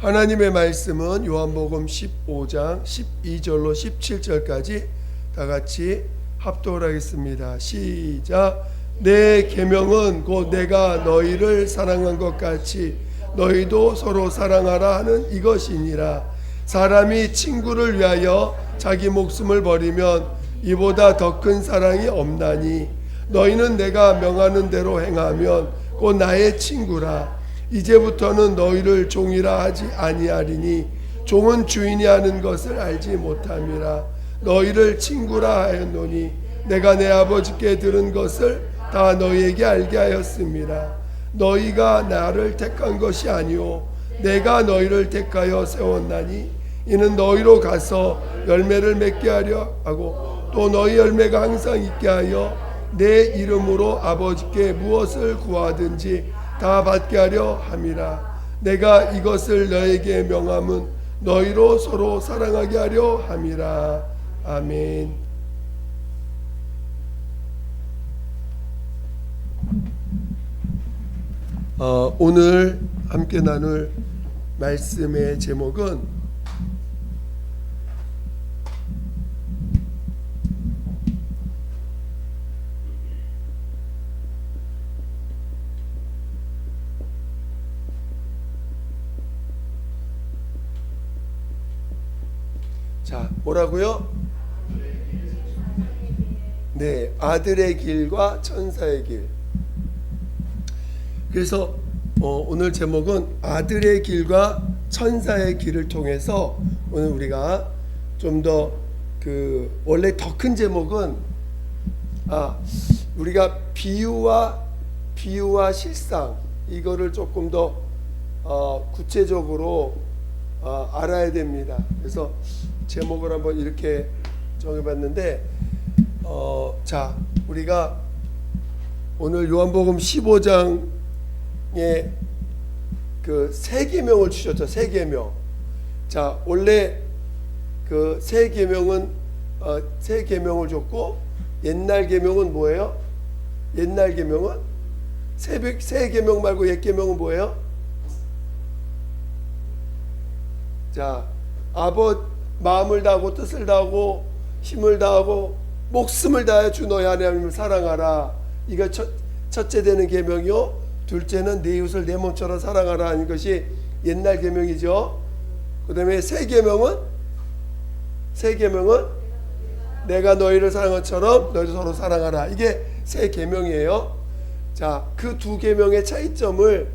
하나님의 말씀은 요한복음 15장 12절로 17절까지 다 같이 합독을 하겠습니다. 시작. 내 계명은 곧 내가 너희를 사랑한 것 같이 너희도 서로 사랑하라 하는 이것이니라. 사람이 친구를 위하여 자기 목숨을 버리면 이보다 더 큰 사랑이 없나니 너희는 내가 명하는 대로 행하면 곧 나의 친구라. 이제부터는 너희를 종이라 하지 아니하리니 종은 주인이 하는 것을 알지 못함이라. 너희를 친구라 하였노니 내가 내 아버지께 들은 것을 다 너희에게 알게 하였음이라. 너희가 나를 택한 것이 아니오 내가 너희를 택하여 세웠나니 이는 너희로 가서 열매를 맺게 하려 하고 또 너희 열매가 항상 있게 하여 내 이름으로 아버지께 무엇을 구하든지 다 받게 하려 함이라. 내가 이것을 너에게 명함은 너희로 서로 사랑하게 하려 함이라. 아멘. 오늘 함께 나눌 말씀의 제목은 뭐라고요? 네, 아들의 길과 천사의 길. 그래서 오늘 제목은 아들의 길과 천사의 길을 통해서 오늘 우리가 좀 더 원래 더 큰 제목은 우리가 비유와 실상 이거를 조금 더 구체적으로 알아야 됩니다. 그래서 제목을 한번 이렇게 정해봤는데 자, 우리가 오늘 요한복음 15장에 세 계명을 주셨죠. 세 계명. 자, 원래 세 계명은 세 계명을 줬고 옛날 계명은 뭐예요? 옛날 계명은 새 계명 말고 옛 계명은 뭐예요? 자, 마음을 다하고 뜻을 다하고 힘을 다하고 목숨을 다하여 주 너희 하나님을 사랑하라. 이거 첫째 되는 계명이요. 둘째는 네 이웃을 내 몸처럼 사랑하라 하는 것이 옛날 계명이죠. 그 다음에 새 계명은 내가 너희를 사랑한 것처럼 너희도 서로 사랑하라. 이게 새 계명이에요. 자, 그 두 계명의 차이점을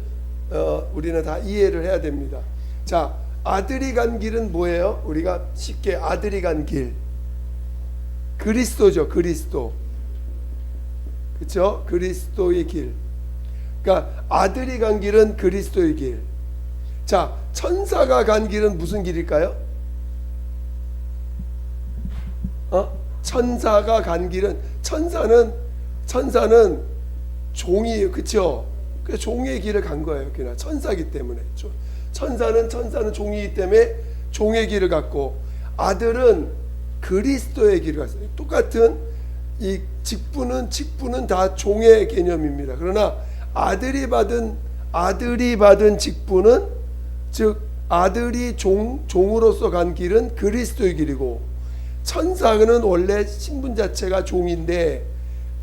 우리는 다 이해를 해야 됩니다. 자, 아들이 간 길은 뭐예요? 우리가 쉽게 아들이 간 길, 그리스도죠. 그리스도, 그렇죠? 그리스도의 길. 그러니까 아들이 간 길은 그리스도의 길. 자, 천사가 간 길은 무슨 길일까요? 천사가 간 길은 천사는 종이에요, 그렇죠? 그 종의 길을 간 거예요. 그냥 천사기 때문에. 천사는 종이기 때문에 종의 길을 갔고 아들은 그리스도의 길을 갔어요. 똑같은 이 직분은 다 종의 개념입니다. 그러나 아들이 받은 직분은 즉 아들이 종으로서 간 길은 그리스도의 길이고 천사는 원래 신분 자체가 종인데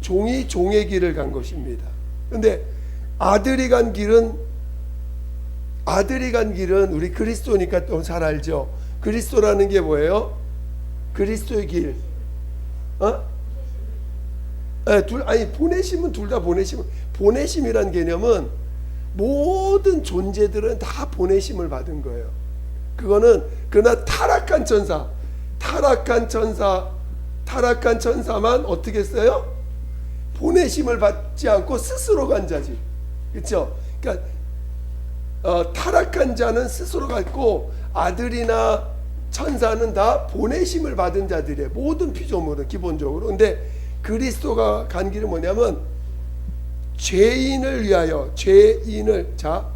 종이 종의 길을 간 것입니다. 그런데 아들이 간 길은 우리 그리스도니까 또 잘 알죠. 그리스도라는 게 뭐예요? 그리스도의 길. 보내심은 둘 다 보내심이란 개념은 모든 존재들은 다 보내심을 받은 거예요. 그러나 타락한 천사만 어떻게 했어요? 보내심을 받지 않고 스스로 간 자지. 그렇죠? 그러니까 타락한 자는 스스로 갔고 아들이나 천사는 다 보내심을 받은 자들이에요. 모든 피조물은 기본적으로. 근데 그리스도가 간 길은 뭐냐면 죄인을 위하여 자,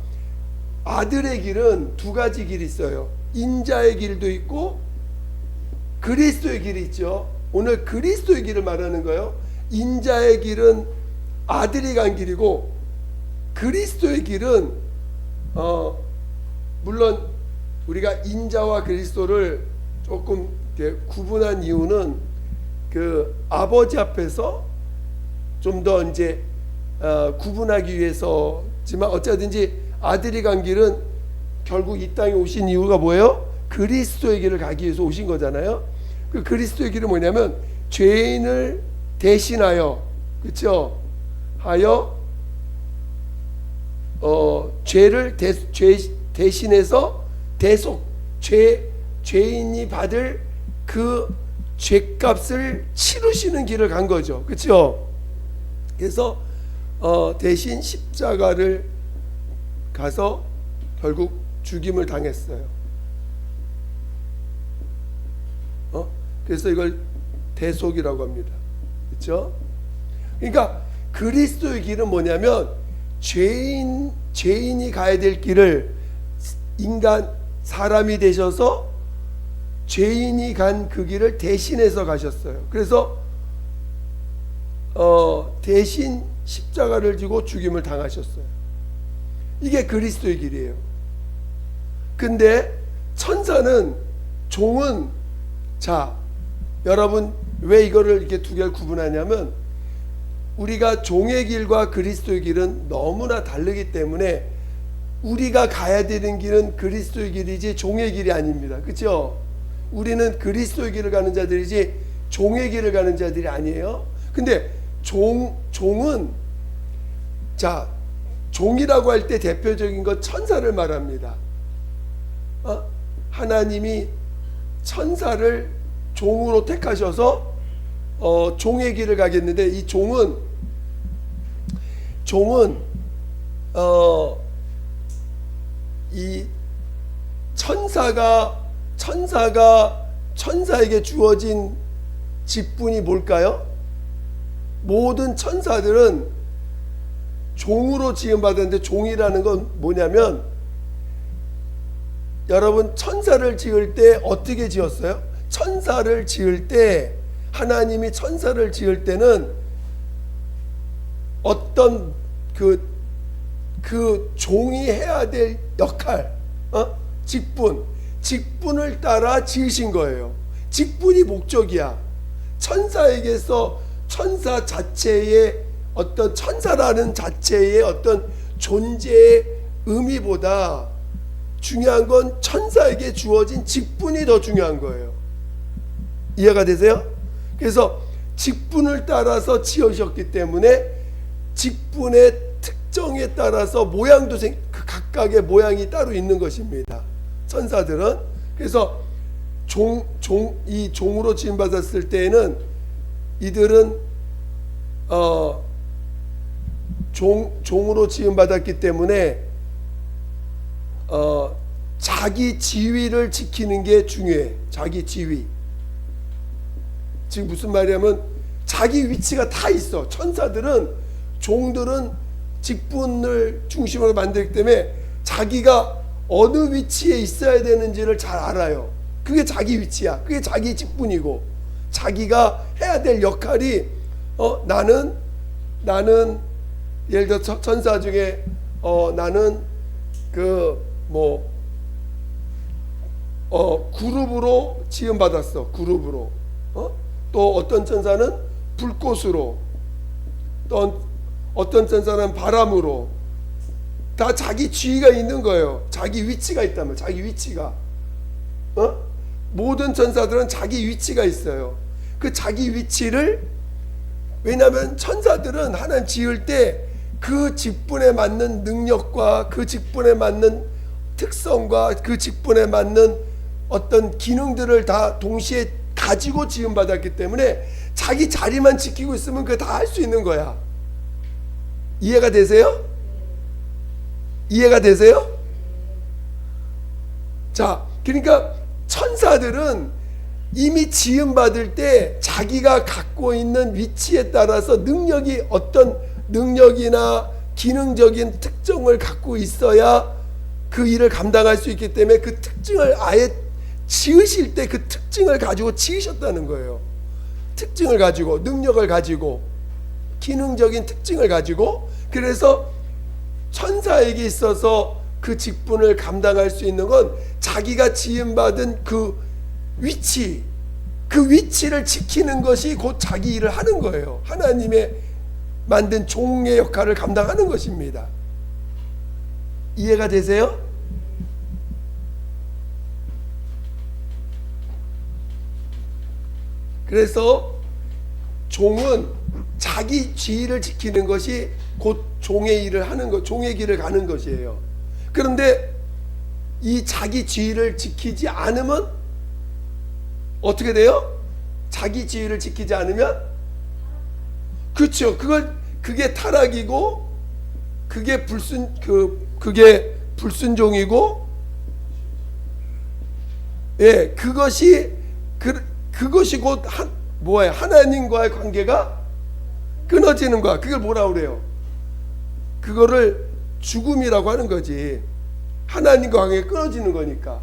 아들의 길은 두 가지 길이 있어요. 인자의 길도 있고 그리스도의 길이 있죠. 오늘 그리스도의 길을 말하는 거예요. 인자의 길은 아들이 간 길이고 그리스도의 길은 물론 우리가 인자와 그리스도를 조금 구분한 이유는 그 아버지 앞에서 좀 더 이제 구분하기 위해서지만, 어쨌든지 아들이 간 길은 결국 이 땅에 오신 이유가 뭐예요? 그리스도의 길을 가기 위해서 오신 거잖아요. 그 그리스도의 길은 뭐냐면 죄인을 대신하여, 그렇죠? 하여 죄를 대신해서 죄인이 받을 그 죄값을 치르시는 길을 간 거죠. 그렇죠? 그래서 대신 십자가를 가서 결국 죽임을 당했어요. 그래서 이걸 대속이라고 합니다. 그렇죠? 그러니까 그리스도의 길은 뭐냐면 죄인이 가야 될 길을 사람이 되셔서 죄인이 간 그 길을 대신해서 가셨어요. 그래서 대신 십자가를 지고 죽임을 당하셨어요. 이게 그리스도의 길이에요. 근데 종은, 자, 여러분 왜 이거를 이렇게 두 개를 구분하냐면, 우리가 종의 길과 그리스도의 길은 너무나 다르기 때문에 우리가 가야 되는 길은 그리스도의 길이지 종의 길이 아닙니다. 그렇죠? 우리는 그리스도의 길을 가는 자들이지 종의 길을 가는 자들이 아니에요. 근데 종은, 자, 종이라고 할 때 대표적인 건 천사를 말합니다. 하나님이 천사를 종으로 택하셔서 종의 길을 가겠는데, 이 종은 이 천사에게 주어진 직분이 뭘까요? 모든 천사들은 종으로 지음받았는데, 종이라는 건 뭐냐면, 여러분 천사를 지을 때 어떻게 지었어요? 천사를 지을 때, 하나님이 천사를 지을 때는 어떤 그 종이 해야 될 역할, 직분을 따라 지으신 거예요. 직분이 목적이야. 천사에게서 천사 자체의 어떤, 천사라는 자체의 어떤 존재의 의미보다 중요한 건 천사에게 주어진 직분이 더 중요한 거예요. 이해가 되세요? 그래서 직분을 따라서 지으셨기 때문에 직분의 특정에 따라서 모양도 그 각각의 모양이 따로 있는 것입니다. 천사들은. 그래서 이 종으로 지음 받았을 때에는 이들은 종으로 지음 받았기 때문에 자기 지위를 지키는 게 중요해. 자기 지위. 지금 무슨 말이냐면 자기 위치가 다 있어. 종들은 직분을 중심으로 만들기 때문에 자기가 어느 위치에 있어야 되는지를 잘 알아요. 그게 자기 위치야. 그게 자기 직분이고, 자기가 해야 될 역할이 나는 예를 들어 천사 중에 나는 그룹으로 지음 받았어. 그룹으로. 또 어떤 천사는 불꽃으로, 또 어떤 천사는 바람으로. 다 자기 지위가 있는 거예요. 자기 위치가 있다면, 자기 위치가. 모든 천사들은 자기 위치가 있어요. 그 자기 위치를, 왜냐하면 천사들은 하나님 지을 때 그 직분에 맞는 능력과 그 직분에 맞는 특성과 그 직분에 맞는 어떤 기능들을 다 동시에 가지고 지음 받았기 때문에 자기 자리만 지키고 있으면 그거 다 할 수 있는 거야. 이해가 되세요? 이해가 되세요? 자, 그러니까 천사들은 이미 지음 받을 때 자기가 갖고 있는 위치에 따라서 어떤 능력이나 기능적인 특성을 갖고 있어야 그 일을 감당할 수 있기 때문에 그 특징을 아예 지으실 때 그 특징을 가지고 지으셨다는 거예요. 특징을 가지고, 능력을 가지고, 기능적인 특징을 가지고. 그래서 천사에게 있어서 그 직분을 감당할 수 있는 건 자기가 지음받은 그 위치, 그 위치를 지키는 것이 곧 자기 일을 하는 거예요. 하나님의 만든 종의 역할을 감당하는 것입니다. 이해가 되세요? 그래서 종은 자기 지위를 지키는 것이 곧 종의 일을 하는 것, 종의 길을 가는 것이에요. 그런데 이 자기 지위를 지키지 않으면 어떻게 돼요? 자기 지위를 지키지 않으면, 그렇죠. 그게 타락이고, 그게 불순종이고, 예, 그것이 곧 뭐예요? 하나님과의 관계가 끊어지는 거야. 그걸 뭐라 그래요? 그거를 죽음이라고 하는 거지. 하나님과 관계가 끊어지는 거니까.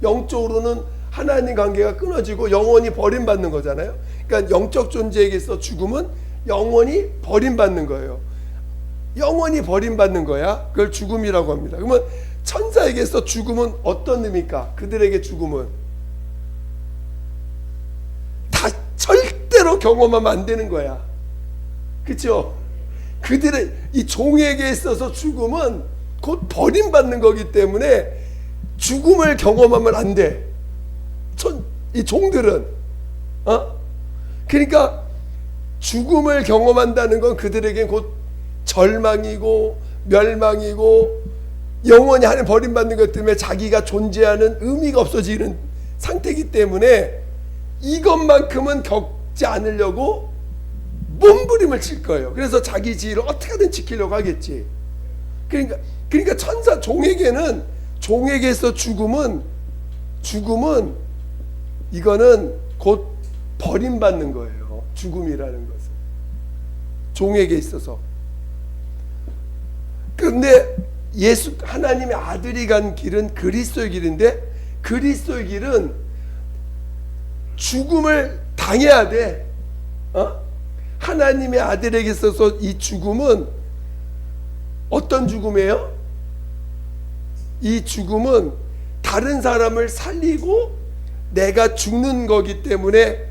영적으로는 하나님 관계가 끊어지고 영원히 버림받는 거잖아요. 그러니까 영적 존재에게서 죽음은 영원히 버림받는 거예요. 영원히 버림받는 거야. 그걸 죽음이라고 합니다. 그러면 천사에게서 죽음은 어떤 의미입니까? 그들에게 죽음은 다 절대로 경험하면 안 되는 거야. 그렇죠? 그들의 이 종에게 있어서 죽음은 곧 버림받는 거기 때문에 죽음을 경험하면 안 돼. 이 종들은 그러니까 죽음을 경험한다는 건 그들에게 곧 절망이고 멸망이고 영원히 하나님 버림받는 것 때문에 자기가 존재하는 의미가 없어지는 상태이기 때문에 이것만큼은 겪지 않으려고 몸부림을 칠 거예요. 그래서 자기 지위를 어떻게든 지키려고 하겠지. 그러니까 천사 종에게서 죽음은 이거는 곧 버림받는 거예요. 죽음이라는 것은 종에게 있어서. 그런데 하나님의 아들이 간 길은 그리스도의 길인데, 그리스도의 길은 죽음을 당해야 돼. 하나님의 아들에게 있어서 이 죽음은 어떤 죽음이에요? 이 죽음은 다른 사람을 살리고 내가 죽는 거기 때문에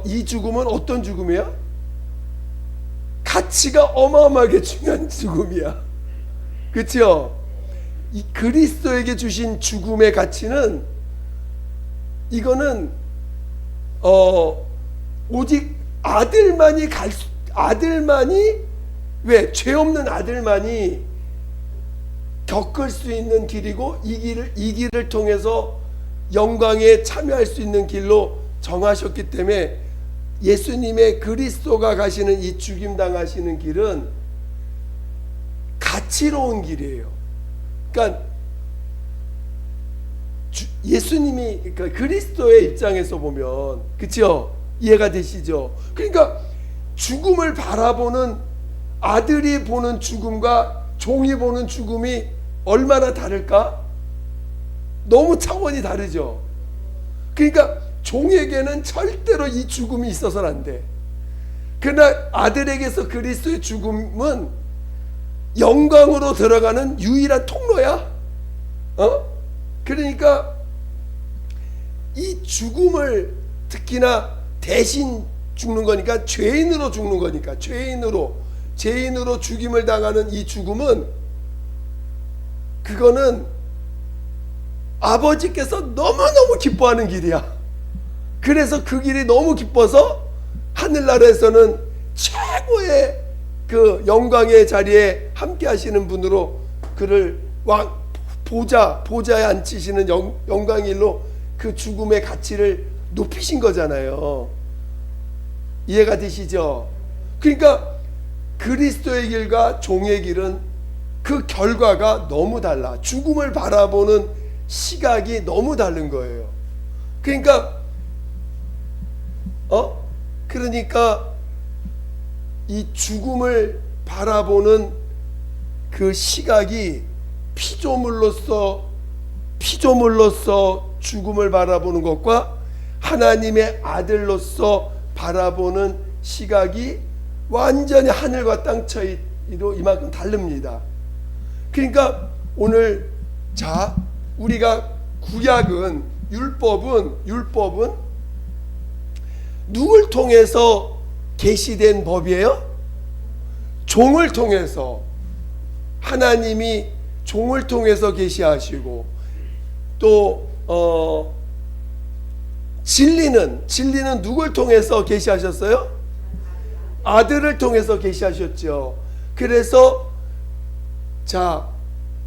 이 죽음은 어떤 죽음이야? 가치가 어마어마하게 중요한 죽음이야. 그렇죠? 이 그리스도에게 주신 죽음의 가치는 이거는 오직 아들만이 왜? 죄 없는 아들만이 겪을 수 있는 길이고 이 길을 통해서 영광에 참여할 수 있는 길로 정하셨기 때문에 예수님의 그리스도가 가시는 이 죽임 당하시는 길은 가치로운 길이에요. 그러니까 예수님이 그러니까 그리스도의 입장에서 보면, 그렇죠? 이해가 되시죠? 그러니까 죽음을 바라보는 아들이 보는 죽음과 종이 보는 죽음이 얼마나 다를까? 너무 차원이 다르죠. 그러니까 종에게는 절대로 이 죽음이 있어서는 안 돼. 그러나 아들에게서 그리스도의 죽음은 영광으로 들어가는 유일한 통로야. 그러니까 이 죽음을 특히나 대신 죽는 거니까, 죄인으로 죽는 거니까, 죄인으로 죽임을 당하는 이 죽음은, 그거는 아버지께서 너무너무 기뻐하는 길이야. 그래서 그 길이 너무 기뻐서 하늘나라에서는 최고의 그 영광의 자리에 함께 하시는 분으로 그를 보좌에 앉히시는 영광의 일로 그 죽음의 가치를 높이신 거잖아요. 이해가 되시죠? 그러니까 그리스도의 길과 종의 길은 그 결과가 너무 달라. 죽음을 바라보는 시각이 너무 다른 거예요. 그러니까 이 죽음을 바라보는 그 시각이 피조물로서 죽음을 바라보는 것과 하나님의 아들로서 바라보는 시각이 완전히 하늘과 땅 차이로 이만큼 다릅니다. 그러니까 오늘 자 우리가 구약은 율법은 누굴 통해서 계시된 법이에요? 종을 통해서. 하나님이 종을 통해서 계시하시고 또 진리는 누굴 통해서 계시하셨어요? 아들을 통해서 계시하셨죠. 그래서 자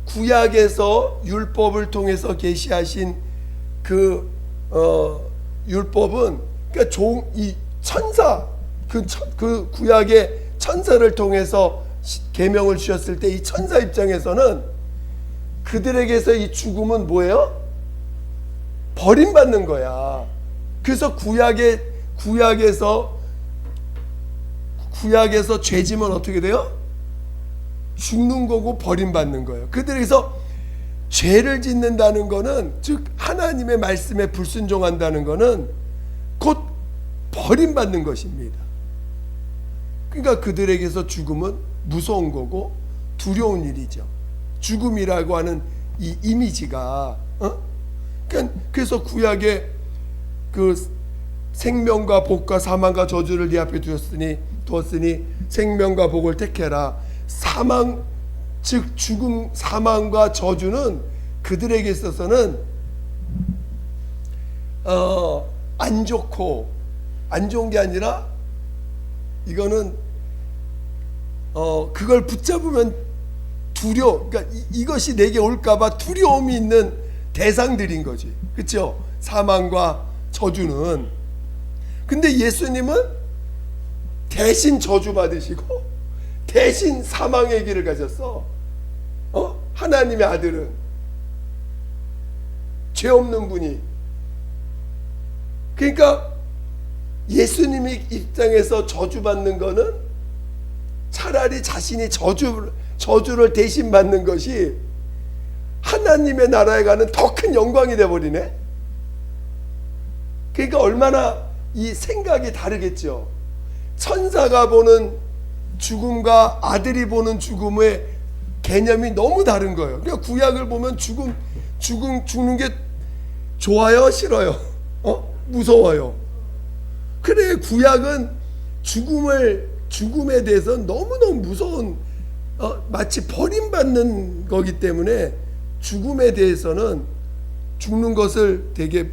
구약에서 율법을 통해서 계시하신 그 율법은 그러니까 이 천사 그 구약의 천사를 통해서 계명을 주셨을 때 이 천사 입장에서는 그들에게서 이 죽음은 뭐예요? 버림받는 거야. 그래서 구약에서 죄짐은 어떻게 돼요? 죽는 거고 버림받는 거예요. 그들에게서 죄를 짓는다는 거는, 즉 하나님의 말씀에 불순종한다는 거는 곧 버림받는 것입니다. 그러니까 그들에게서 죽음은 무서운 거고 두려운 일이죠. 죽음이라고 하는 이 이미지가 그래서 구약에 그 생명과 복과 사망과 저주를 네 앞에 두었으니 생명과 복을 택해라. 사망 즉 죽음, 사망과 저주는 그들에게 있어서는 안 좋은 게 아니라 이거는 그걸 붙잡으면 그러니까 이것이 내게 올까봐 두려움이 있는 대상들인 거지. 그렇죠? 사망과 저주는. 근데 예수님은 대신 저주 받으시고 대신 사망의 길을 가셨어. 하나님의 아들은 죄 없는 분이. 그러니까 예수님의 입장에서 저주받는 거는 차라리 자신이 저주를 대신 받는 것이 하나님의 나라에 가는 더 큰 영광이 되어버리네. 그러니까 얼마나 이 생각이 다르겠죠. 천사가 보는 죽음과 아들이 보는 죽음의 개념이 너무 다른 거예요. 그러니까 구약을 보면 죽는 게 좋아요, 싫어요? 무서워요. 그래, 구약은 죽음에 대해서 너무너무 무서운 마치 버림받는 거기 때문에 죽음에 대해서는 죽는 것을 되게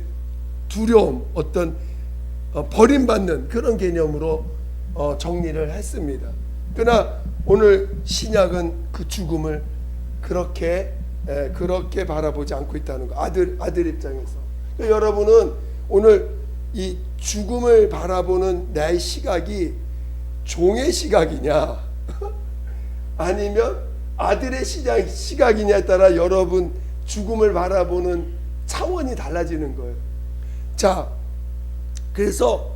두려움, 어떤 버림받는 그런 개념으로 정리를 했습니다. 그러나 오늘 신약은 그 죽음을 그렇게 바라보지 않고 있다는 거. 아들 입장에서. 그러니까 여러분은 오늘 이 죽음을 바라보는 나의 시각이 종의 시각이냐 아니면 아들의 시각이냐에 따라 여러분 죽음을 바라보는 차원이 달라지는 거예요. 자, 그래서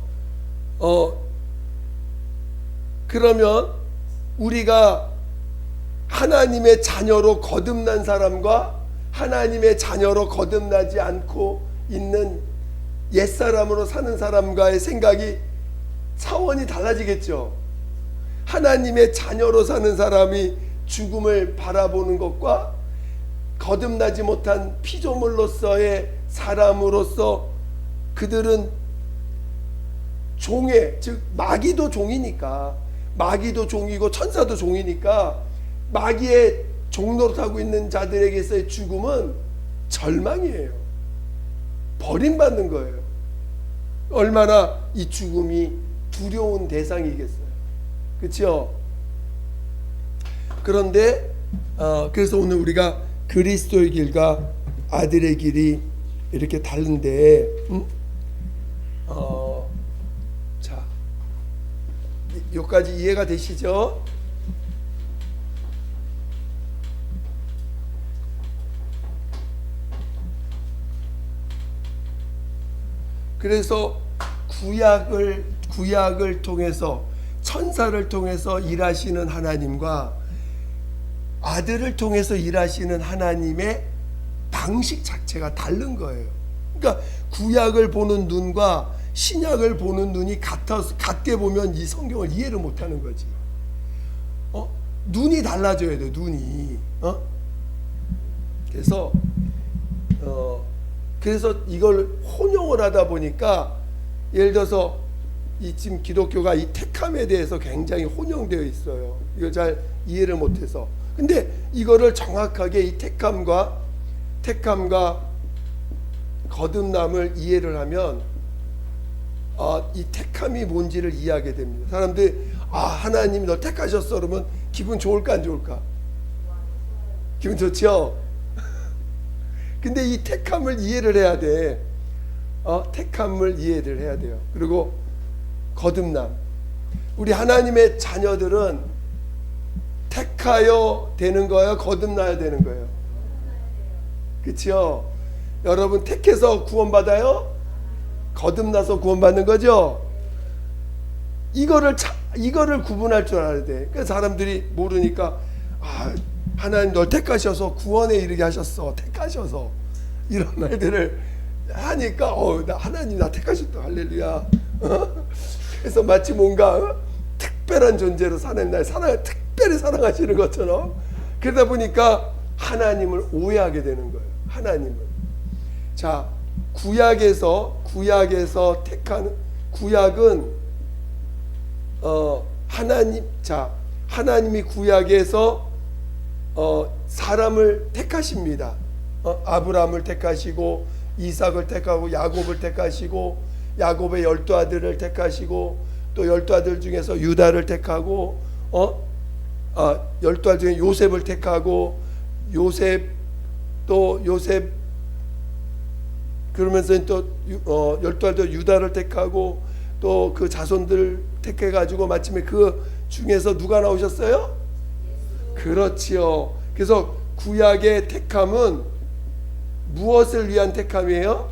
그러면 우리가 하나님의 자녀로 거듭난 사람과 하나님의 자녀로 거듭나지 않고 있는 옛사람으로 사는 사람과의 생각이 차원이 달라지겠죠. 하나님의 자녀로 사는 사람이 죽음을 바라보는 것과 거듭나지 못한 피조물로서의 사람으로서 그들은 즉 마귀도 종이니까, 마귀도 종이고 천사도 종이니까 마귀의 종노릇하고 있는 자들에게서의 죽음은 절망이에요. 버림받는 거예요. 얼마나 이 죽음이 두려운 대상이겠어요. 그렇죠? 그런데 그래서 오늘 우리가 그리스도의 길과 아들의 길이 이렇게 다른데 자, 여기까지 이해가 되시죠? 그래서 구약을 통해서 천사를 통해서 일하시는 하나님과 아들을 통해서 일하시는 하나님의 방식 자체가 다른 거예요. 그러니까 구약을 보는 눈과 신약을 보는 눈이 같게 보면 이 성경을 이해를 못하는 거지. 눈이 달라져야 돼. 눈이. 그래서 그래서 이걸 혼용을 하다 보니까 예를 들어서 이 지금 기독교가 이 택함에 대해서 굉장히 혼용되어 있어요. 이걸 잘 이해를 못해서. 근데 이거를 정확하게 이 택함과 거듭남을 이해를 하면 이 택함이 뭔지를 이해하게 됩니다. 사람들이 하나님이 너 택하셨어 그러면 기분 좋을까 안 좋을까? 기분 좋죠? 근데 이 택함을 이해를 해야 돼. 택함을 이해를 해야 돼요. 그리고 거듭남. 우리 하나님의 자녀들은 택하여 되는 거예요? 거듭나야 되는 거예요? 그렇죠? 여러분 택해서 구원받아요? 거듭나서 구원받는 거죠? 이거를 구분할 줄 알아야 돼. 그래서 사람들이 모르니까 하나님 널 택하셔서 구원에 이르게 하셨어. 택하셔서 이런 말들을 하니까 하나님 나 택하셨다. 할렐루야. 그래서 마치 뭔가 특별한 존재로 하나님 날 특별히 사랑하시는 것처럼 그러다 보니까 하나님을 오해하게 되는 거예요. 하나님을. 자, 구약에서 택하는 구약은 하나님이 구약에서 사람을 택하십니다. 아브라함을 택하시고 이삭을 택하고 야곱을 택하시고 야곱의 12아들을 택하시고 또 12아들 중에서 유다를 택하고 12아들 중에 요셉을 택하고 요셉 그러면서 또 12아들 유다를 택하고 또 그 자손들 택해가지고 마침에 그 중에서 누가 나오셨어요? 그렇지요. 그래서 구약의 택함은 무엇을 위한 택함이에요?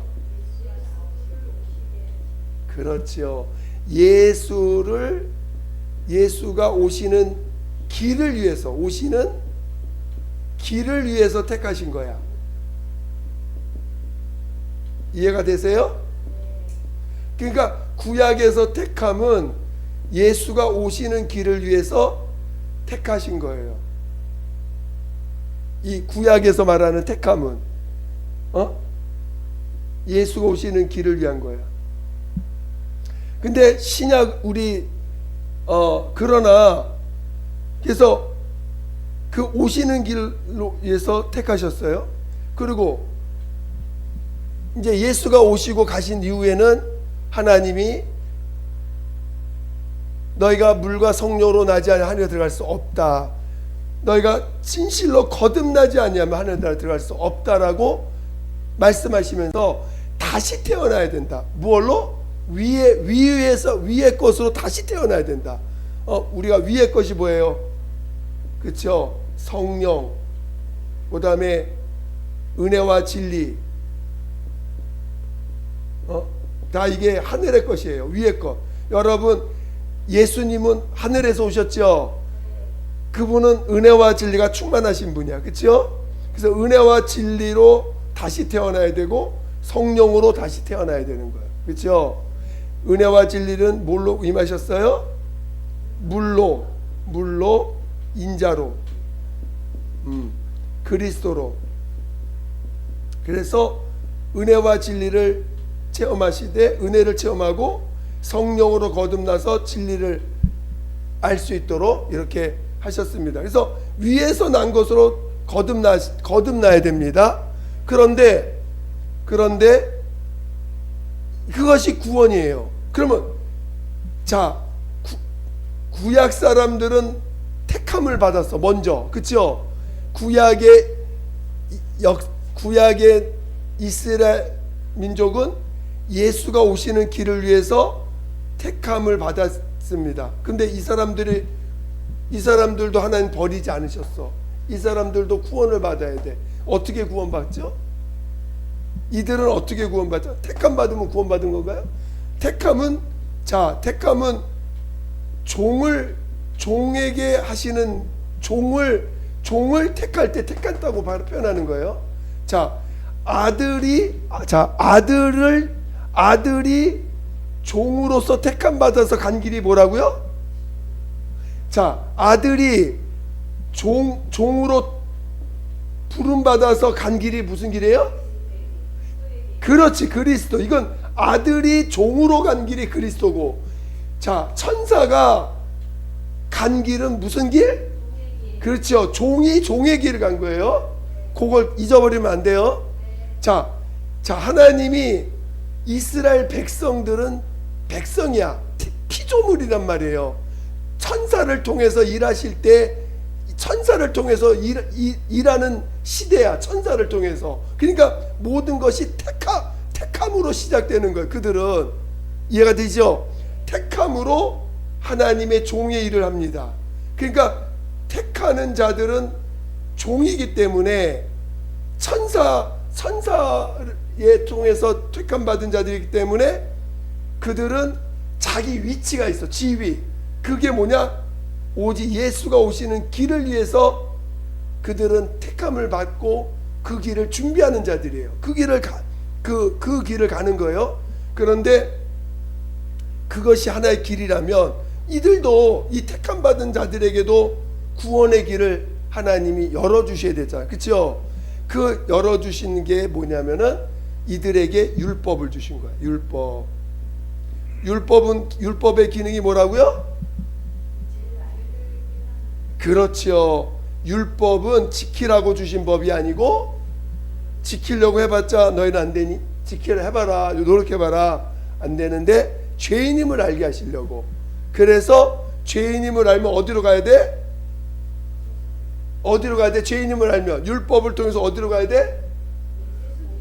그렇지요. 예수가 오시는 길을 위해서 택하신 거야. 이해가 되세요? 그러니까 구약에서 택함은 예수가 오시는 길을 위해서 택하신 거예요. 이 구약에서 말하는 택함은 예수가 오시는 길을 위한 거야. 근데 신약 그러나 그래서 그 오시는 길로 위해서 택하셨어요. 그리고 이제 예수가 오시고 가신 이후에는 하나님이 너희가 물과 성령으로 나지 않으면 하늘에 들어갈 수 없다. 너희가 진실로 거듭나지 아니하면 하늘에 들어갈 수 없다라고 말씀하시면서 다시 태어나야 된다. 무엇로? 위의 것으로 다시 태어나야 된다. 우리가 위의 것이 뭐예요? 그렇죠? 성령, 그 다음에 은혜와 진리, 다 이게 하늘의 것이에요. 위의 것. 여러분 예수님은 하늘에서 오셨죠? 그분은 은혜와 진리가 충만하신 분이야. 그렇죠? 그래서 은혜와 진리로 다시 태어나야 되고 성령으로 다시 태어나야 되는 거예요. 그렇죠? 은혜와 진리는 뭘로 임하셨어요? 물로 인자로 그리스도로. 그래서 은혜와 진리를 체험하시되 은혜를 체험하고 성령으로 거듭나서 진리를 알 수 있도록 이렇게 하셨습니다. 그래서 위에서 난 것으로 거듭나야 됩니다. 그런데 그것이 구원이에요. 그러면 구약 사람들은 택함을 받았어. 먼저. 그렇죠? 구약의 이스라엘 민족은 예수가 오시는 길을 위해서 택함을 받았습니다. 근데 이 사람들도 하나님 버리지 않으셨어. 이 사람들도 구원을 받아야 돼. 어떻게 구원받죠? 이들은 어떻게 구원받죠? 택함 받으면 구원받은 건가요? 택함은 종에게 하시는 종을 택할 때 택했다고 표현하는 거예요. 아들이 종으로서 택함 받아서 간 길이 뭐라고요? 아들이 종으로 부름 받아서 간 길이 무슨 길이에요? 그렇지, 그리스도. 이건 아들이 종으로 간 길이 그리스도고, 자, 천사가 간 길은 무슨 길? 그렇죠, 종이 종의 길을 간 거예요. 그걸 잊어버리면 안 돼요. 자, 하나님이 이스라엘 백성들은 백성이야, 피조물이란 말이에요. 천사를 통해서 일하실 때, 천사를 통해서 일하는 시대야. 천사를 통해서. 그러니까 모든 것이 택함으로 시작되는 거예요. 그들은. 이해가 되죠? 택함으로 하나님의 종의 일을 합니다. 그러니까 택하는 자들은 종이기 때문에 천사에 통해서 택함 받은 자들이기 때문에 그들은 자기 위치가 있어. 지위. 그게 뭐냐? 오직 예수가 오시는 길을 위해서 그들은 택함을 받고 그 길을 준비하는 자들이에요. 그 길을 가는 거예요. 그런데 그것이 하나의 길이라면 이들도, 이 택함 받은 자들에게도 구원의 길을 하나님이 열어주셔야 되잖아요. 그렇죠? 그 열어주시는 게 뭐냐면은 이들에게 율법을 주신 거예요. 율법의 기능이 뭐라고요? 그렇죠. 율법은 지키라고 주신 법이 아니고, 지키려고 해봤자 너희는 안 되니, 지키려 해봐라, 노력해봐라, 안 되는데 죄인임을 알게 하시려고. 그래서 죄인임을 알면 어디로 가야 돼? 어디로 가야 돼? 죄인임을 알면 율법을 통해서 어디로 가야 돼?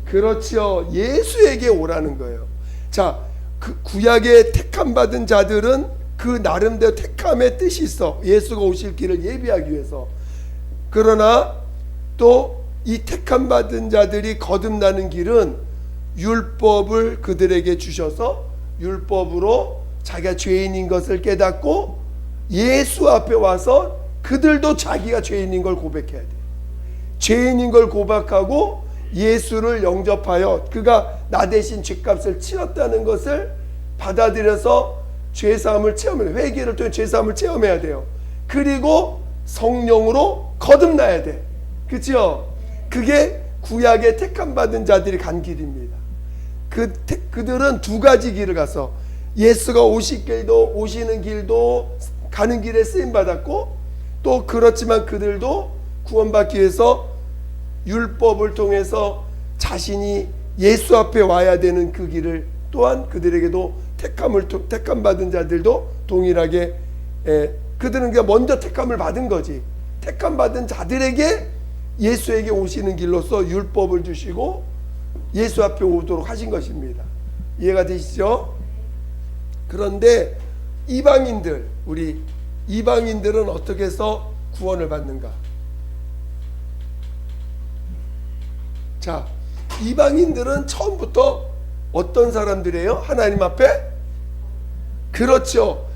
그렇죠, 예수에게 오라는 거예요. 자, 그 구약의 택함 받은 자들은 그 나름대로 택함의 뜻이 있어. 예수가 오실 길을 예비하기 위해서. 그러나 또 이 택함 받은 자들이 거듭나는 길은 율법을 그들에게 주셔서 율법으로 자기가 죄인인 것을 깨닫고 예수 앞에 와서 그들도 자기가 죄인인 걸 고백해야 돼. 죄인인 걸 고백하고 예수를 영접하여 그가 나 대신 죄값을 치렀다는 것을 받아들여서 죄사함을 체험해야 돼. 회개를 통해 죄사함을 체험해야 돼요. 그리고 성령으로 거듭나야 돼. 그렇죠? 그게 구약의 택함 받은 자들이 간 길입니다. 그들은 두 가지 길을 가서 예수가 오시는 길도 가는 길에 쓰임 받았고, 또 그렇지만 그들도 구원받기 위해서 율법을 통해서 자신이 예수 앞에 와야 되는 그 길을 또한 그들에게도 택함 받은 자들도 동일하게, 그들은 그냥 먼저 택함을 받은 거지. 택함 받은 자들에게 예수에게 오시는 길로서 율법을 주시고 예수 앞에 오도록 하신 것입니다. 이해가 되시죠? 그런데 우리 이방인들은 어떻게 해서 구원을 받는가? 자, 이방인들은 처음부터 어떤 사람들이에요? 하나님 앞에? 그렇죠,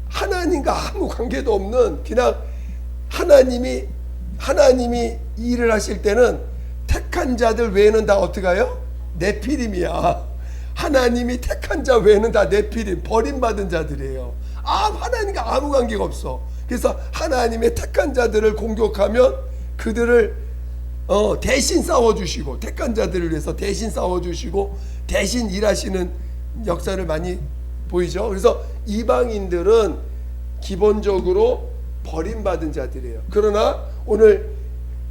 하나님과 아무 관계도 없는, 그냥 하나님이 일을 하실 때는 택한 자들 외에는 다 어떻게 해요? 네피림이야. 하나님이 택한 자 외에는 다 네피림, 버림받은 자들이에요. 하나님과 아무 관계가 없어. 그래서 하나님의 택한 자들을 공격하면 그들을 대신 싸워주시고, 택한 자들을 위해서 대신 싸워주시고 대신 일하시는 역사를 많이 보이죠. 그래서 이방인들은 기본적으로 버림받은 자들이에요. 그러나 오늘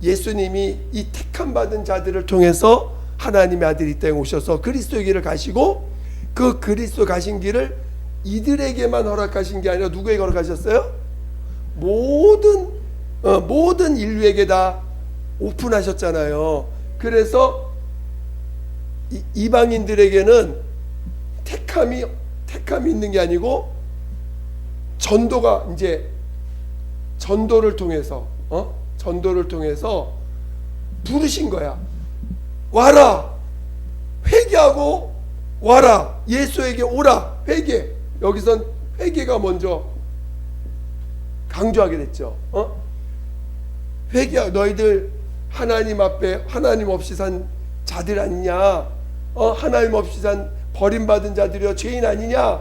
예수님이 이 택함 받은 자들을 통해서 하나님의 아들이 이 땅에 오셔서 그리스도의 길을 가시고, 그 그리스도 가신 길을 이들에게만 허락하신 게 아니라 누구에게 허락하셨어요? 모든 인류에게 다 오픈하셨잖아요. 그래서 이방인들에게는 택함이 있는 게 아니고 전도를 통해서 부르신 거야. 와라, 회개하고 와라, 예수에게 오라. 회개. 여기선 회개가 먼저 강조하게 됐죠. 회개. 너희들 하나님 앞에 하나님 없이 산 자들 아니냐? 하나님 없이 산 버림받은 자들이여 죄인 아니냐?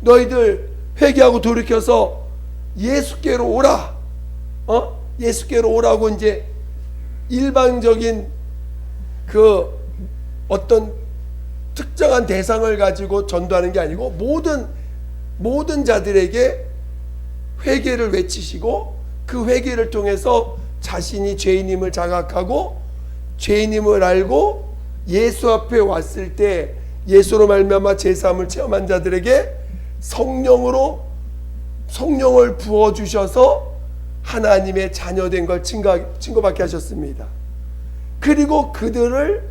너희들 회개하고 돌이켜서 예수께로 오라. 예수께로 오라고 이제 일방적인 그 어떤 특정한 대상을 가지고 전도하는 게 아니고 모든 자들에게 회개를 외치시고 그 회개를 통해서 자신이 죄인임을 자각하고 죄인임을 알고 예수 앞에 왔을 때 예수로 말미암아 제사함을 체험한 자들에게 성령을 부어주셔서 하나님의 자녀된 걸 증거받게 하셨습니다. 그리고 그들을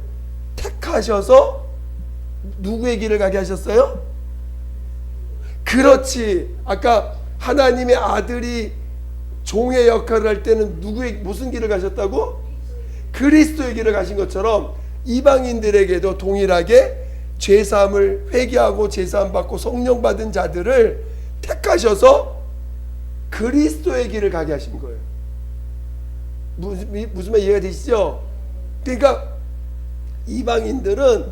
택하셔서 누구의 길을 가게 하셨어요? 그렇지. 아까 하나님의 아들이 종의 역할을 할 때는 무슨 길을 가셨다고? 그리스도의 길을 가신 것처럼 이방인들에게도 동일하게 죄사함을 회개하고 죄사함 받고 성령 받은 자들을 택하셔서 그리스도의 길을 가게 하신 거예요. 무슨 말 이해가 되시죠? 그러니까 이방인들은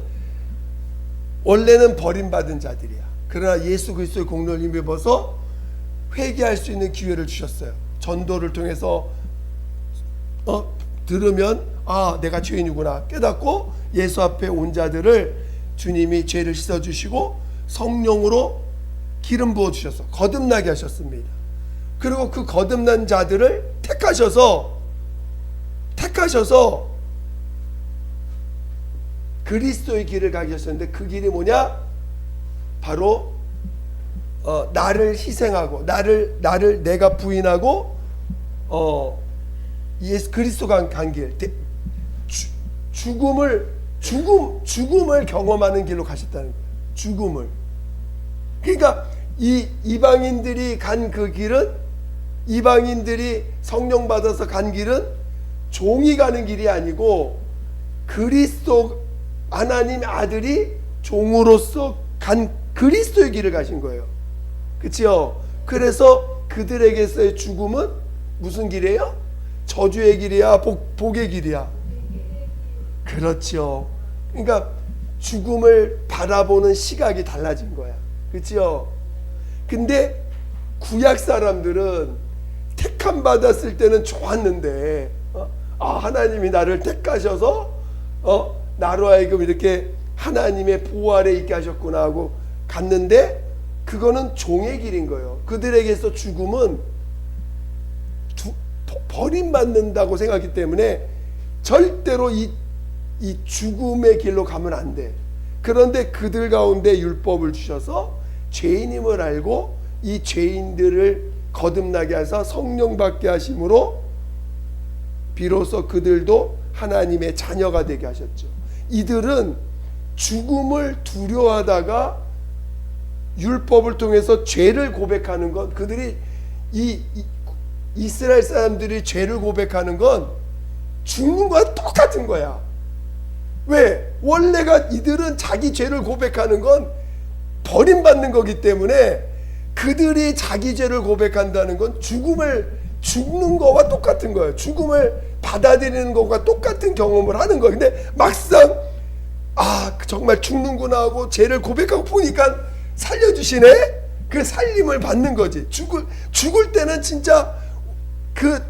원래는 버림받은 자들이야. 그러나 예수 그리스도의 공로를 힘입어서 회개할 수 있는 기회를 주셨어요. 전도를 통해서 들으면 내가 죄인이구나 깨닫고 예수 앞에 온 자들을 주님이 죄를 씻어주시고 성령으로 기름 부어주셔서 거듭나게 하셨습니다. 그리고 그 거듭난 자들을 택하셔서 그리스도의 길을 가게 하셨는데 그 길이 뭐냐? 바로 나를 희생하고 나를 내가 부인하고 예수 그리스도가 간 길, 죽음을 경험하는 길로 가셨다는 거예요. 죽음을. 그러니까 이 이방인들이 간 그 길은, 이방인들이 성령 받아서 간 길은 종이 가는 길이 아니고 그리스도 하나님의 아들이 종으로서 간 그리스도의 길을 가신 거예요. 그렇죠? 그래서 그들에게서의 죽음은 무슨 길이에요? 저주의 길이야, 복의 길이야. 그렇죠. 그러니까 죽음을 바라보는 시각이 달라진 거야. 그렇죠? 근데 구약 사람들은 택함 받았을 때는 좋았는데 하나님이 나를 택하셔서 나로 하여금 이렇게 하나님의 보호 아래 있게 하셨구나 하고 갔는데 그거는 종의 길인 거예요. 그들에게서 죽음은 버림받는다고 생각하기 때문에 절대로 이 죽음의 길로 가면 안 돼. 그런데 그들 가운데 율법을 주셔서 죄인임을 알고 이 죄인들을 거듭나게 하셔서 성령 받게 하심으로 비로소 그들도 하나님의 자녀가 되게 하셨죠. 이들은 죽음을 두려워하다가 율법을 통해서 죄를 고백하는 건, 그들이 이스라엘 사람들이 죄를 고백하는 건 죽는 거와 똑같은 거야. 왜? 원래가 이들은 자기 죄를 고백하는 건 버림받는 거기 때문에 그들이 자기 죄를 고백한다는 건 죽는 거와 똑같은 거예요. 죽음을 받아들이는 것과 똑같은 경험을 하는 거예요. 근데 막상 정말 죽는구나 하고 죄를 고백하고 보니까 살려주시네? 그 살림을 받는 거지. 죽을 때는 진짜 그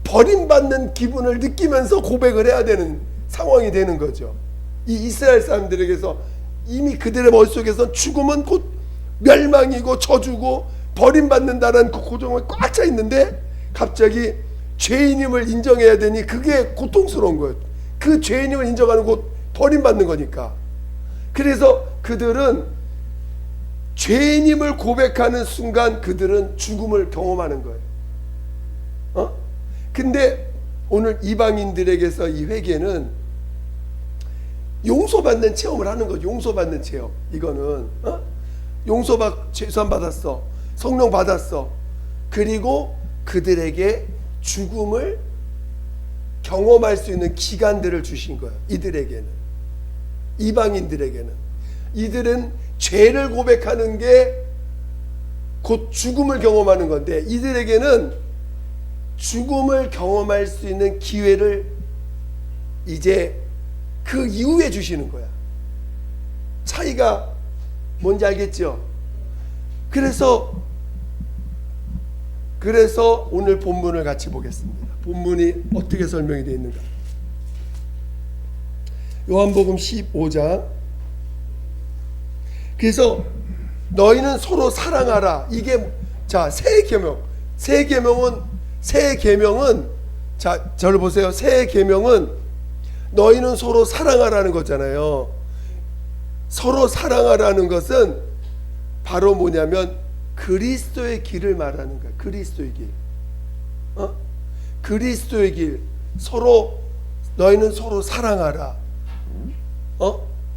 버림받는 기분을 느끼면서 고백을 해야 되는 상황이 되는 거죠. 이 이스라엘 사람들에게서 이미 그들의 머릿속에서 죽음은 곧 멸망이고 저주고 버림받는다는 그 고정이 꽉 차 있는데 갑자기 죄인임을 인정해야 되니 그게 고통스러운 거예요. 그 죄인임을 인정하는 곧 버림받는 거니까. 그래서 그들은 죄인임을 고백하는 순간 그들은 죽음을 경험하는 거예요. 근데 오늘 이방인들에게서 이 회개는 용서받는 체험을 하는 거죠. 용서받는 체험. 이거는 죄수함 받았어. 성령 받았어. 그리고 그들에게 죽음을 경험할 수 있는 기간들을 주신 거예요. 이들에게는. 이방인들에게는. 이들은 죄를 고백하는 게 곧 죽음을 경험하는 건데 이들에게는 죽음을 경험할 수 있는 기회를 이제 그 이후에 주시는 거야. 차이가 뭔지 알겠죠? 그래서 오늘 본문을 같이 보겠습니다. 본문이 어떻게 설명이 되어 있는가. 요한복음 15장. 그래서 너희는 서로 사랑하라. 이게 자, 새 계명. 새 계명은 자, 저를 보세요. 새 계명은 너희는 서로 사랑하라는 거잖아요. 서로 사랑하라는 것은 바로 뭐냐면 그리스도의 길을 말하는 거야. 그리스도의 길. 그리스도의 길. 서로 너희는 서로 사랑하라.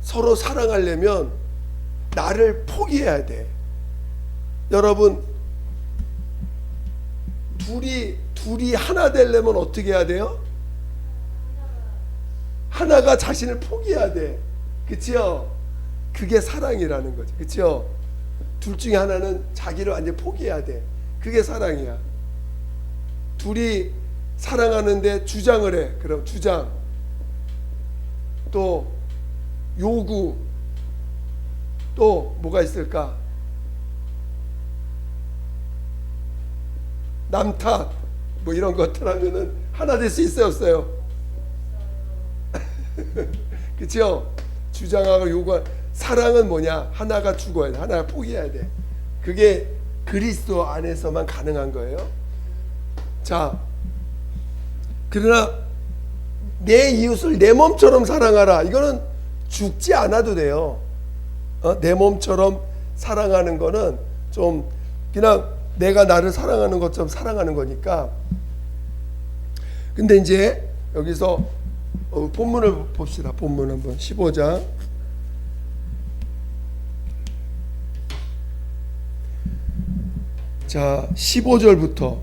서로 사랑하려면 나를 포기해야 돼. 여러분, 둘이 하나 되려면 어떻게 해야 돼요? 하나가 자신을 포기해야 돼. 그치요? 그게 사랑이라는 거지. 그치요? 둘 중에 하나는 자기를 완전히 포기해야 돼. 그게 사랑이야. 둘이 사랑하는데 주장을 해. 그럼 주장, 또 요구, 또 뭐가 있을까? 남탓, 뭐 이런 것들 하면은 하나 될 수 있어요, 없어요? 그렇죠? 주장하고 요구한. 사랑은 뭐냐? 하나가 죽어야 돼. 하나가 포기해야 돼. 그게 그리스도 안에서만 가능한 거예요. 자, 그러나 내 이웃을 내 몸처럼 사랑하라. 이거는 죽지 않아도 돼요. 내 몸처럼 사랑하는 거는 좀 그냥 내가 나를 사랑하는 것처럼 사랑하는 거니까. 근데 이제 여기서 본문을 봅시다. 본문 한번 15장. 자, 15절부터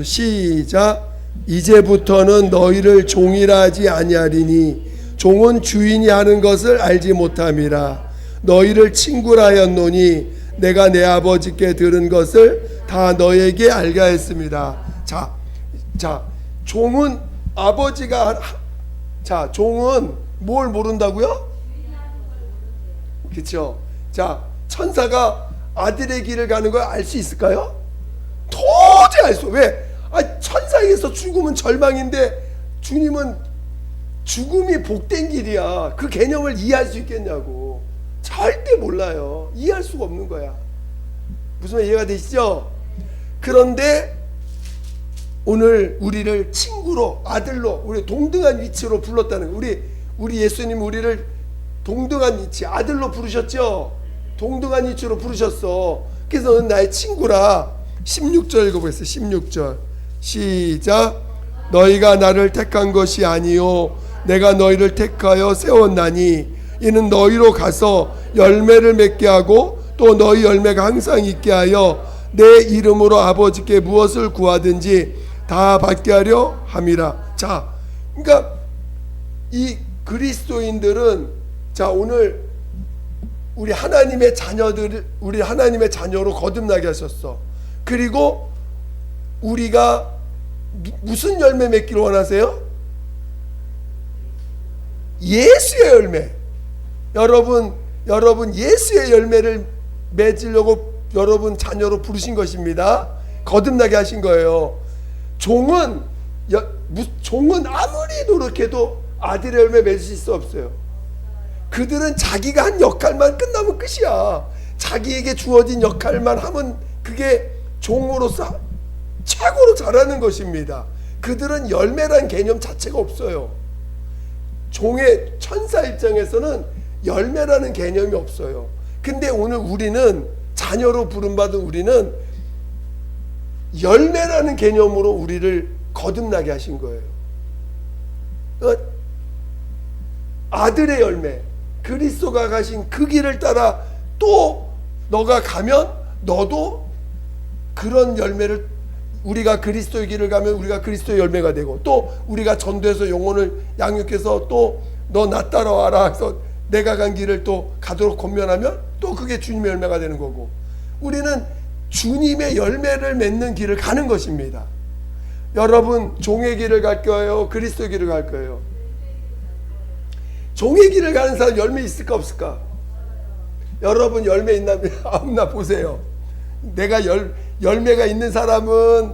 시작. 이제부터는 너희를 종이라 하지 아니하리니 종은 주인이 하는 것을 알지 못함이라. 너희를 친구라 하였노니 내가 내 아버지께 들은 것을 다 너에게 알게 하였습니다. 자, 종은 아버지가 종은 뭘 모른다고요? 그렇죠? 자, 천사가 아들의 길을 가는 걸 알 수 있을까요? 도저히 알 수. 왜? 천사에게서 죽음은 절망인데 주님은 죽음이 복된 길이야. 그 개념을 이해할 수 있겠냐고. 절대 몰라요. 이해할 수가 없는 거야. 무슨 말 이해가 되시죠? 그런데 오늘 우리를 친구로, 아들로, 우리 동등한 위치로 불렀다는 거. 우리 예수님 우리를 동등한 위치, 아들로 부르셨죠? 동등한 위치로 부르셨어. 그래서 너는 나의 친구라. 16절 읽어보겠어요. 16절 시작. 너희가 나를 택한 것이 아니요 내가 너희를 택하여 세웠나니 이는 너희로 가서 열매를 맺게 하고 또 너희 열매가 항상 있게 하여 내 이름으로 아버지께 무엇을 구하든지 다 받게 하려 함이라. 자, 그러니까 이 그리스도인들은 자, 오늘 우리 하나님의 자녀로 거듭나게 하셨어. 그리고 우리가 무슨 열매 맺기를 원하세요? 예수의 열매. 여러분 예수의 열매를 맺으려고 여러분 자녀로 부르신 것입니다. 거듭나게 하신 거예요. 종은 아무리 노력해도 아들의 열매 맺을 수 없어요. 그들은 자기가 한 역할만 끝나면 끝이야. 자기에게 주어진 역할만 하면 그게 종으로서 최고로 잘하는 것입니다. 그들은 열매란 개념 자체가 없어요. 종의 천사 입장에서는 열매라는 개념이 없어요. 근데 오늘 우리는 자녀로 부름받은 우리는 열매라는 개념으로 우리를 거듭나게 하신 거예요. 아들의 열매, 그리스도가 가신 그 길을 따라 또 너가 가면 너도 그런 열매를, 우리가 그리스도의 길을 가면 우리가 그리스도의 열매가 되고, 또 우리가 전도해서 영혼을 양육해서 또 너 나 따라와라 해서 내가 간 길을 또 가도록 권면하면 또 그게 주님의 열매가 되는 거고, 우리는 주님의 열매를 맺는 길을 가는 것입니다. 여러분 종의 길을 갈 거예요? 그리스도의 길을 갈 거예요? 종의 길을 가는 사람 열매 있을까 없을까? 여러분 열매 있나 없나 보세요. 내가 열매가 있는 사람은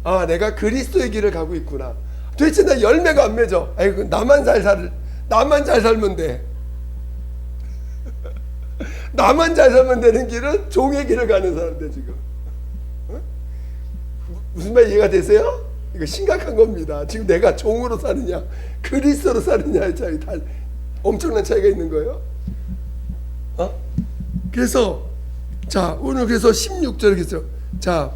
아, 내가 그리스도의 길을 가고 있구나. 도대체 나 열매가 안 맺어. 아이고, 나만 잘 살면 돼. 나만 잘 살면 되는 길은 종의 길을 가는 사람들 지금. 어? 무슨 말 이해가 되세요? 이거 심각한 겁니다. 지금 내가 종으로 사느냐 그리스도로 사느냐의 차이, 다 엄청난 차이가 있는 거예요. 그래서 자, 오늘 그래서 16절 했어요. 자,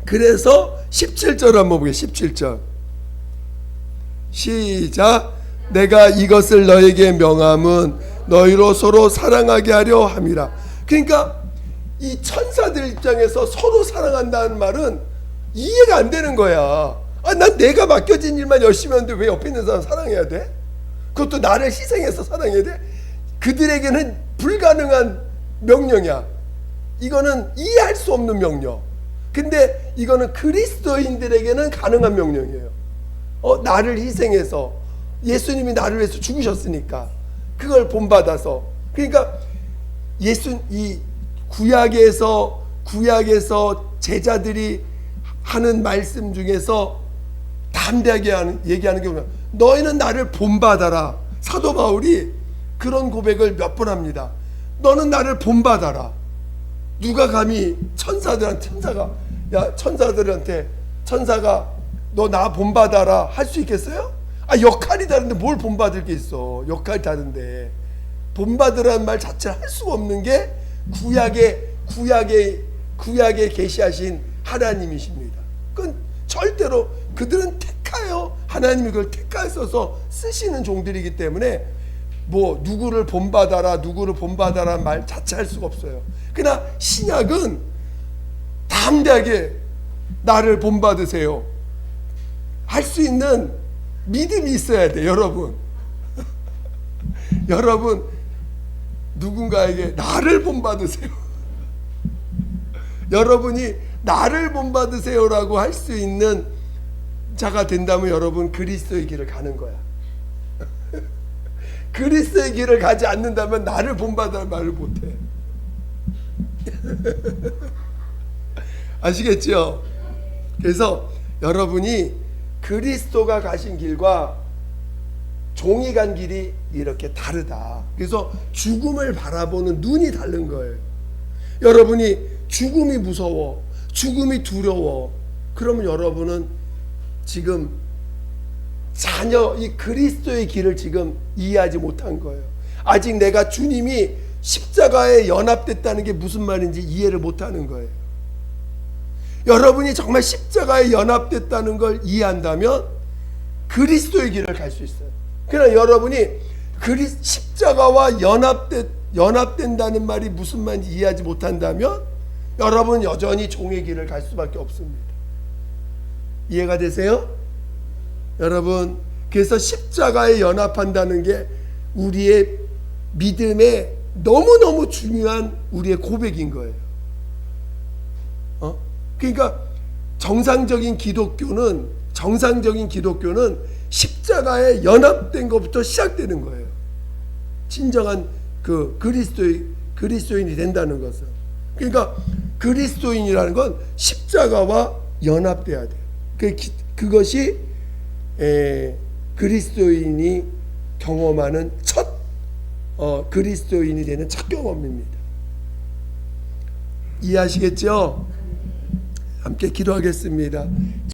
그래서 17절 한번 보게. 17절 시작. 내가 이것을 너에게 명함은 너희로 서로 사랑하게 하려 함이라. 그러니까 이 천사들 입장에서 서로 사랑한다는 말은 이해가 안 되는 거야. 아, 난 내가 맡겨진 일만 열심히 하는데 왜 옆에 있는 사람 사랑해야 돼? 그것도 나를 희생해서 사랑해야 돼? 그들에게는 불가능한 명령이야. 이거는 이해할 수 없는 명령. 근데 이거는 그리스도인들에게는 가능한 명령이에요. 나를 희생해서, 예수님이 나를 위해서 죽으셨으니까 그걸 본받아서. 그러니까 이 구약에서 제자들이 하는 말씀 중에서 담대하게 얘기하는 게 뭐냐, 너희는 나를 본받아라. 사도 바울이 그런 고백을 몇 번 합니다. 너는 나를 본받아라. 누가 감히 천사가 너 나 본받아라 할 수 있겠어요? 아, 역할이 다른데 뭘 본받을 게 있어. 역할이 다른데 본받으라는 말 자체를 할 수가 없는 게 구약에 계시하신 하나님이십니다. 그건 절대로 그들은 택하여, 하나님이 그걸 택하셔서 쓰시는 종들이기 때문에 뭐 누구를 본받아라 말 자체 할 수가 없어요. 그러나 신약은 담대하게 나를 본받으세요 할 수 있는 믿음이 있어야 돼. 여러분 여러분 누군가에게 나를 본받으세요, 여러분이 나를 본받으세요라고 할 수 있는 자가 된다면 여러분 그리스도의 길을 가는 거야. 그리스도의 길을 가지 않는다면 나를 본받으라는 말을 못해. 아시겠죠? 그래서 여러분이 그리스도가 가신 길과 종이 간 길이 이렇게 다르다. 그래서 죽음을 바라보는 눈이 다른 거예요. 여러분이 죽음이 무서워, 죽음이 두려워, 그러면 여러분은 지금 전혀 이 그리스도의 길을 지금 이해하지 못한 거예요. 아직 내가 주님이 십자가에 연합됐다는 게 무슨 말인지 이해를 못하는 거예요. 여러분이 정말 십자가에 연합됐다는 걸 이해한다면 그리스도의 길을 갈 수 있어요. 그러나 여러분이 십자가와 연합된다는 말이 무슨 말인지 이해하지 못한다면 여러분 여전히 종의 길을 갈 수밖에 없습니다. 이해가 되세요? 여러분, 그래서 십자가에 연합한다는 게 우리의 믿음에 너무너무 중요한 우리의 고백인 거예요. 그러니까 정상적인 기독교는 십자가에 연합된 것부터 시작되는 거예요. 진정한 그 그리스도인이 된다는 것은. 그러니까 그리스도인이라는 건 십자가와 연합돼야 돼요. 그것이 그리스도인이 경험하는 첫 그리스도인이 되는 첫 경험입니다. 이해하시겠죠? 함께 기도하겠습니다.